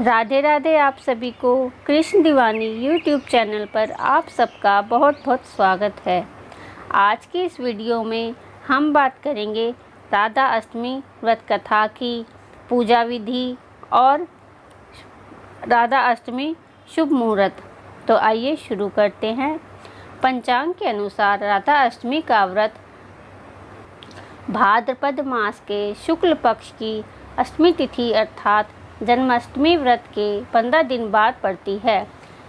राधे राधे। आप सभी को कृष्ण दीवानी यूट्यूब चैनल पर आप सबका बहुत बहुत स्वागत है। आज की इस वीडियो में हम बात करेंगे राधा अष्टमी व्रत कथा की पूजा विधि और राधा अष्टमी शुभ मुहूर्त। तो आइए शुरू करते हैं। पंचांग के अनुसार राधा अष्टमी का व्रत भाद्रपद मास के शुक्ल पक्ष की अष्टमी तिथि अर्थात जन्माष्टमी व्रत के 15 दिन बाद पड़ती है।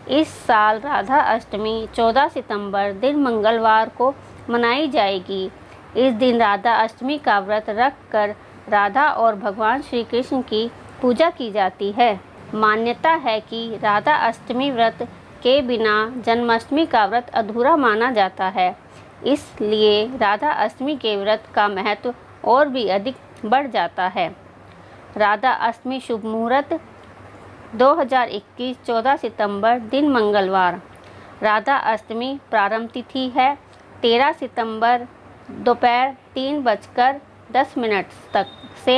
इस साल राधा अष्टमी 14 सितंबर दिन मंगलवार को मनाई जाएगी। इस दिन राधा अष्टमी का व्रत रख कर राधा और भगवान श्री कृष्ण की पूजा की जाती है। मान्यता है कि राधा अष्टमी व्रत के बिना जन्माष्टमी का व्रत अधूरा माना जाता है। इसलिए राधा अष्टमी के व्रत का महत्व और भी अधिक बढ़ जाता है। राधा अष्टमी शुभ मुहूर्त 2021 14 सितंबर दिन मंगलवार। राधा अष्टमी प्रारंभ तिथि है 13 सितंबर दोपहर 3:10 तक से।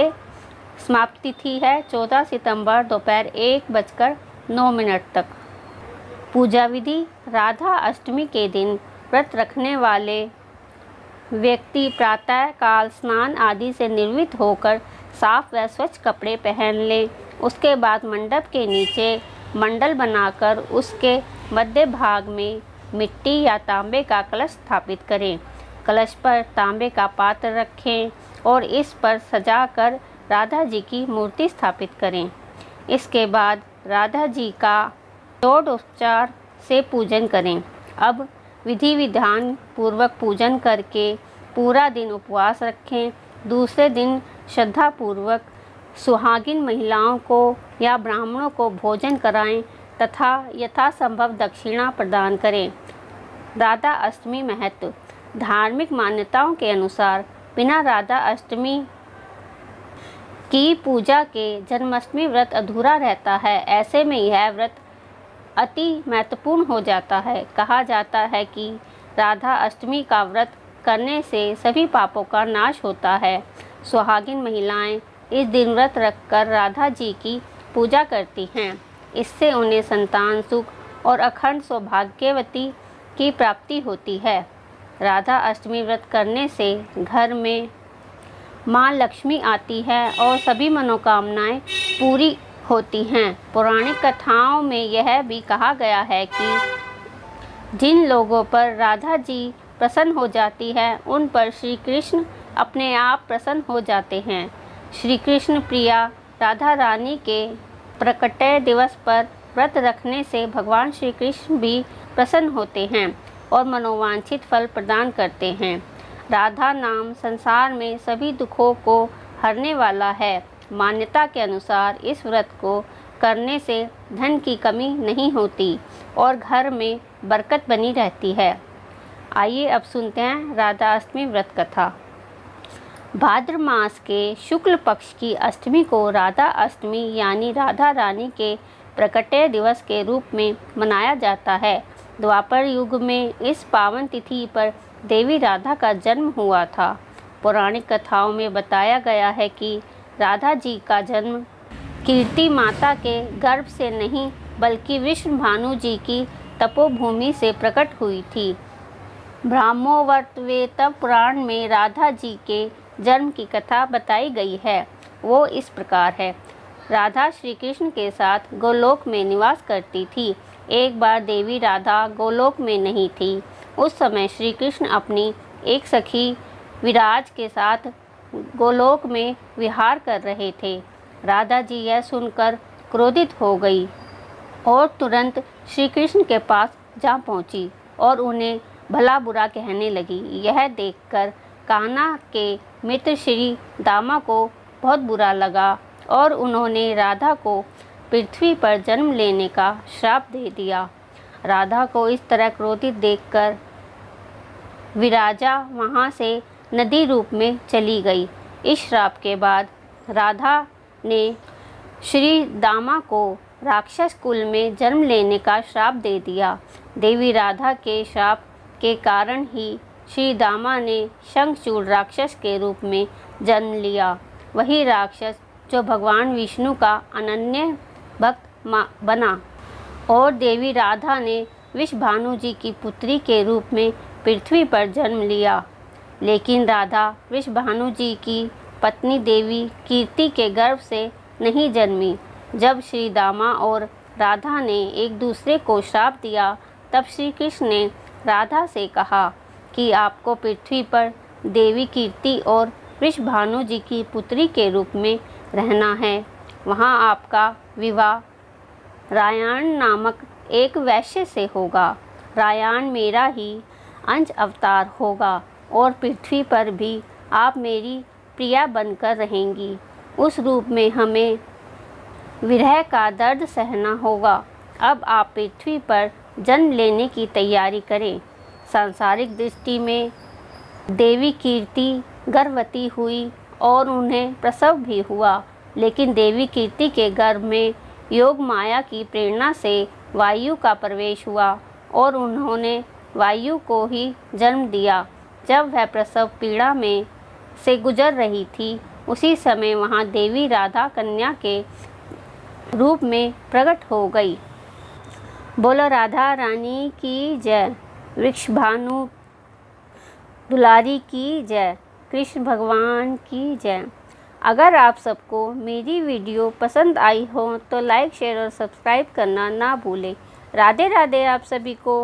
समाप्ति तिथि है 14 सितंबर दोपहर 1:09 तक। पूजा विधि। राधा अष्टमी के दिन व्रत रखने वाले व्यक्ति प्रातः काल स्नान आदि से निर्वृत्त होकर साफ व स्वच्छ कपड़े पहन लें। उसके बाद मंडप के नीचे मंडल बनाकर उसके मध्य भाग में मिट्टी या तांबे का कलश स्थापित करें। कलश पर तांबे का पात्र रखें और इस पर सजाकर राधा जी की मूर्ति स्थापित करें। इसके बाद राधा जी का षोडशोपचार से पूजन करें। अब विधि विधान पूर्वक पूजन करके पूरा दिन उपवास रखें। दूसरे दिन श्रद्धापूर्वक सुहागिन महिलाओं को या ब्राह्मणों को भोजन कराएं तथा यथासंभव दक्षिणा प्रदान करें। राधा अष्टमी महत्व। धार्मिक मान्यताओं के अनुसार बिना राधा अष्टमी की पूजा के जन्माष्टमी व्रत अधूरा रहता है। ऐसे में यह व्रत अति महत्वपूर्ण हो जाता है। कहा जाता है कि राधा अष्टमी का व्रत करने से सभी पापों का नाश होता है। सुहागिन महिलाएं इस दिन व्रत रखकर राधा जी की पूजा करती हैं। इससे उन्हें संतान सुख और अखंड सौभाग्यवती की प्राप्ति होती है। राधा अष्टमी व्रत करने से घर में माँ लक्ष्मी आती है और सभी मनोकामनाएं पूरी होती हैं। पौराणिक कथाओं में यह भी कहा गया है कि जिन लोगों पर राधा जी प्रसन्न हो जाती है उन पर श्री कृष्ण अपने आप प्रसन्न हो जाते हैं। श्री कृष्ण प्रिया राधा रानी के प्रकटय दिवस पर व्रत रखने से भगवान श्री कृष्ण भी प्रसन्न होते हैं और मनोवांछित फल प्रदान करते हैं। राधा नाम संसार में सभी दुखों को हरने वाला है। मान्यता के अनुसार इस व्रत को करने से धन की कमी नहीं होती और घर में बरकत बनी रहती है। आइए अब सुनते हैं राधा अष्टमी व्रत कथा। भाद्र मास के शुक्ल पक्ष की अष्टमी को राधा अष्टमी यानी राधा रानी के प्रकटय दिवस के रूप में मनाया जाता है। द्वापर युग में इस पावन तिथि पर देवी राधा का जन्म हुआ था। पौराणिक कथाओं में बताया गया है कि राधा जी का जन्म कीर्ति माता के गर्भ से नहीं बल्कि विष्णु भानु जी की तपोभूमि से प्रकट हुई थी। ब्रह्मोवर्तवेद पुराण में राधा जी के जन्म की कथा बताई गई है। वो इस प्रकार है। राधा श्री कृष्ण के साथ गोलोक में निवास करती थी। एक बार देवी राधा गोलोक में नहीं थी। उस समय श्री कृष्ण अपनी एक सखी विराज के साथ गोलोक में विहार कर रहे थे। राधा जी यह सुनकर क्रोधित हो गई और तुरंत श्री कृष्ण के पास जा पहुंची और उन्हें भला बुरा कहने लगी। यह देखकर कान्हा के मित्र श्री दामा को बहुत बुरा लगा और उन्होंने राधा को पृथ्वी पर जन्म लेने का श्राप दे दिया। राधा को इस तरह क्रोधित देखकर विराजा वहाँ से नदी रूप में चली गई। इस श्राप के बाद राधा ने श्री दामा को राक्षस कुल में जन्म लेने का श्राप दे दिया। देवी राधा के श्राप के कारण ही श्री दामा ने शंखचूड़ राक्षस के रूप में जन्म लिया। वही राक्षस जो भगवान विष्णु का अनन्य भक्त बना और देवी राधा ने वृषभानु जी की पुत्री के रूप में पृथ्वी पर जन्म लिया। लेकिन राधा वृषभानु जी की पत्नी देवी कीर्ति के गर्भ से नहीं जन्मी। जब श्री दामा और राधा ने एक दूसरे को श्राप दिया, तब श्री कृष्ण ने राधा से कहा कि आपको पृथ्वी पर देवी कीर्ति और वृषभानु जी की पुत्री के रूप में रहना है। वहाँ आपका विवाह रायण नामक एक वैश्य से होगा। रायण मेरा ही अंश अवतार होगा और पृथ्वी पर भी आप मेरी प्रिया बनकर रहेंगी। उस रूप में हमें विरह का दर्द सहना होगा। अब आप पृथ्वी पर जन्म लेने की तैयारी करें। सांसारिक दृष्टि में देवी कीर्ति गर्भवती हुई और उन्हें प्रसव भी हुआ, लेकिन देवी कीर्ति के गर्भ में योग माया की प्रेरणा से वायु का प्रवेश हुआ और उन्होंने वायु को ही जन्म दिया। जब वह प्रसव पीड़ा में से गुजर रही थी, उसी समय वहाँ देवी राधा कन्या के रूप में प्रकट हो गई। बोलो राधा रानी की जय, वृषभानु दुलारी की जय, कृष्ण भगवान की जय। अगर आप सबको मेरी वीडियो पसंद आई हो तो लाइक, शेयर और सब्सक्राइब करना ना भूलें। राधे राधे आप सभी को।